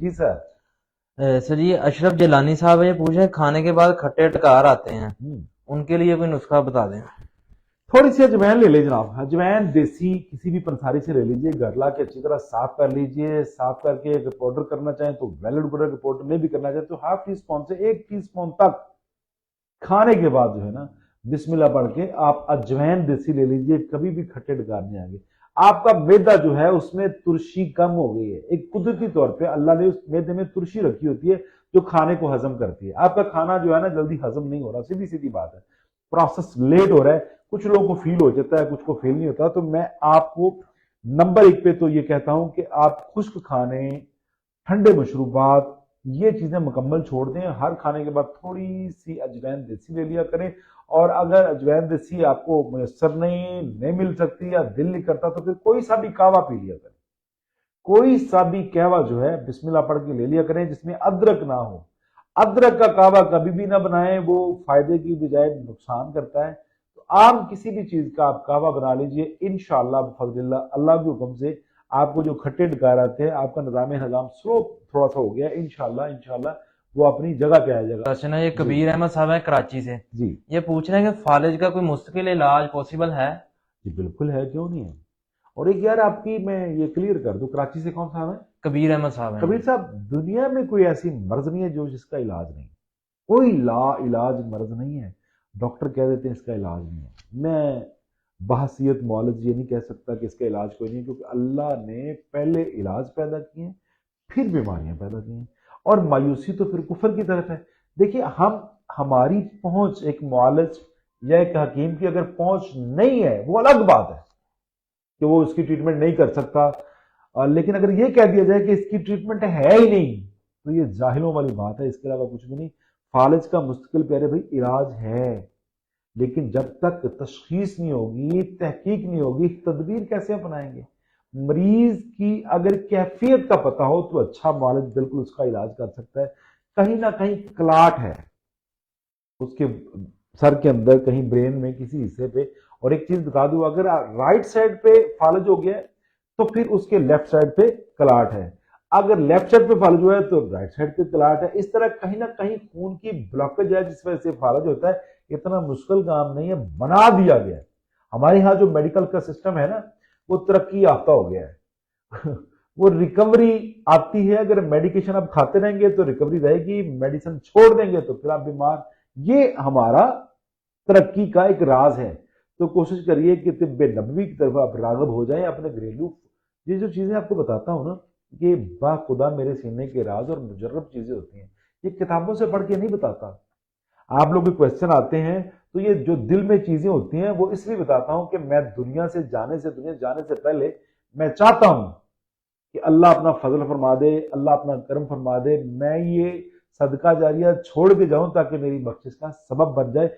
जी sir. Sir ये अशरफ जिलानी साहब ये पूछ रहे हैं, खाने के बाद खट्टे टकार आते हैं, उनके लिए कोई नुस्खा बता दें। थोड़ी सी अजवाइन ले लीजिए जनाब, अजवाइन देसी किसी भी पंसारी से ले लीजिए, घर ला के अच्छी तरह साफ कर लीजिए। साफ करके अगर पाउडर करना चाहें तो वैलिड पाउडर के पाउडर में भी करना चाहें तो हाफ टी स्पून से 1 टीस्पून तक खाने के बाद जो है ना बिस्मिल्लाह पढ़ के आप अजवाइन देसी ले लीजिए, कभी भी खट्टे डकार नहीं आएंगे। आपका मैदा जो है उसमें तुरशी कम हो गई है, एक कुदरती तौर पे अल्लाह ने उस मैदे में तुरशी रखी होती है जो खाने को हजम करती है। आपका खाना जो है ना जल्दी हजम नहीं हो रहा, सीधी सीधी बात है, प्रोसेस लेट हो रहा है। कुछ लोगों को फील हो जाता है, कुछ को फील नहीं होता। तो मैं आपको नंबर 1 पे तो ये कहता हूं कि आप खुश्क खाने, ठंडे मशरूबात, ये चीजें मुकम्मल छोड़ दें। हर खाने के बाद थोड़ी सी अजवाइन देसी ले लिया करें। और अगर अजवाइन देसी आपको मुयसर नहीं मिल सकती या दिल नहीं करता तो फिर कोई सा भी कावा पी लिया करें। कोई सा भी कहवा जो है बिस्मिल्लाह पढ़ के ले लिया करें जिसमें अदरक ना हो। अदरक का कावा कभी भी ना बनाएं, वो फायदे की बजाय नुकसान करता है। तो आम किसी भी चीज का आप कावा बना लीजिए, इंशाअल्लाह बफज़लिल्लाह अल्लाह के हुक्म से आपको जो खट्टे डकार आते हैं, आपका निजाम स्लो थोड़ा सा हो गया, इंशाअल्लाह इंशाअल्लाह वो अपनी जगह पे आ जाएगा। अच्छा ना, ये कबीर अहमद साहब है कराची से, जी ये पूछ रहे हैं कि फालिज का कोई मुस्तकिल इलाज पॉसिबल है। जी बिल्कुल है, क्यों नहीं है। और एक यार आपकी मैं ये क्लियर कर दूं, कराची से कौन साहब है? कबीर अहमद साहब हैं। कबीर साहब, दुनिया में कोई ऐसी मर्ज नहीं है जो जिसका इलाज नहीं, कोई ला इलाज मर्ज नहीं है। डॉक्टर कह देते हैं इसका इलाज नहीं है। मैं बहसियत मौलज ये नहीं कह सकता कि इसका इलाज कोई नहीं है, क्योंकि अल्लाह ने पहले इलाज पैदा किए फिर बीमारियां पैदा की हैं। और मायूसी तो फिर कुफर की तरफ है। देखिए, हमारी पहुंच एक मुआलिज या एक हकीम की अगर पहुंच नहीं है वो अलग बात है कि वो इसकी ट्रीटमेंट नहीं कर सकता। लेकिन अगर ये कह दिया जाए कि इसकी ट्रीटमेंट है ही नहीं तो ये जाहिलों वाली बात है, इसके अलावा कुछ भी नहीं। फालिज का मुस्तकिल प्यारे भाई इलाज है, लेकिन जब तक तशखीस नहीं होगी, तहकीक नहीं होगी, तदबीर कैसे अपनाएंगे। मरीज की अगर कैफियत का पता हो तो अच्छा मुआलिज बिल्कुल उसका इलाज कर सकता है। कहीं ना कहीं क्लाट है उसके सर के अंदर, कहीं ब्रेन में किसी हिस्से पे। और एक चीज बता दूं, अगर राइट साइड पे फालिज हो गया तो फिर उसके लेफ्ट साइड पे क्लाट है। अगर लेफ्ट साइड पे फालिज हुआ है तो राइट साइड पे क्लाट है। इस तरह कहीं ना कहीं खून की ब्लॉकेज है जिस वजह से फालिज होता है। इतना मुश्किल काम नहीं है, बना दिया गया है। हमारे यहाँ जो मेडिकल का सिस्टम है ना वो तरक्की याफ्ता हो गया है। वो रिकवरी आती है, अगर मेडिकेशन आप खाते रहेंगे तो रिकवरी रहेगी, मेडिसिन छोड़ देंगे तो फिर आप बीमार। ये हमारा तरक्की का एक राज है। तो कोशिश करिए कि तिब्बे नबवी की तरफ आप रागब हो जाएं अपने घरेलू। ये जो चीजें आपको बताता हूं ना, ये बाखुदा मेरे सीने के राज और मुजर्रब चीजें होती हैं, ये किताबों से पढ़ के नहीं बताता। आप लोग के क्वेश्चन आते हैं तो ये जो दिल में चीजें होती हैं वो इसलिए बताता हूं कि मैं दुनिया जाने से पहले मैं चाहता हूं कि अल्लाह अपना फजल फरमा दे, अल्लाह अपना करम फरमा दे, मैं ये सदका जारिया छोड़ के जाऊं ताकि मेरी बख्शिश का सबब बन जाए।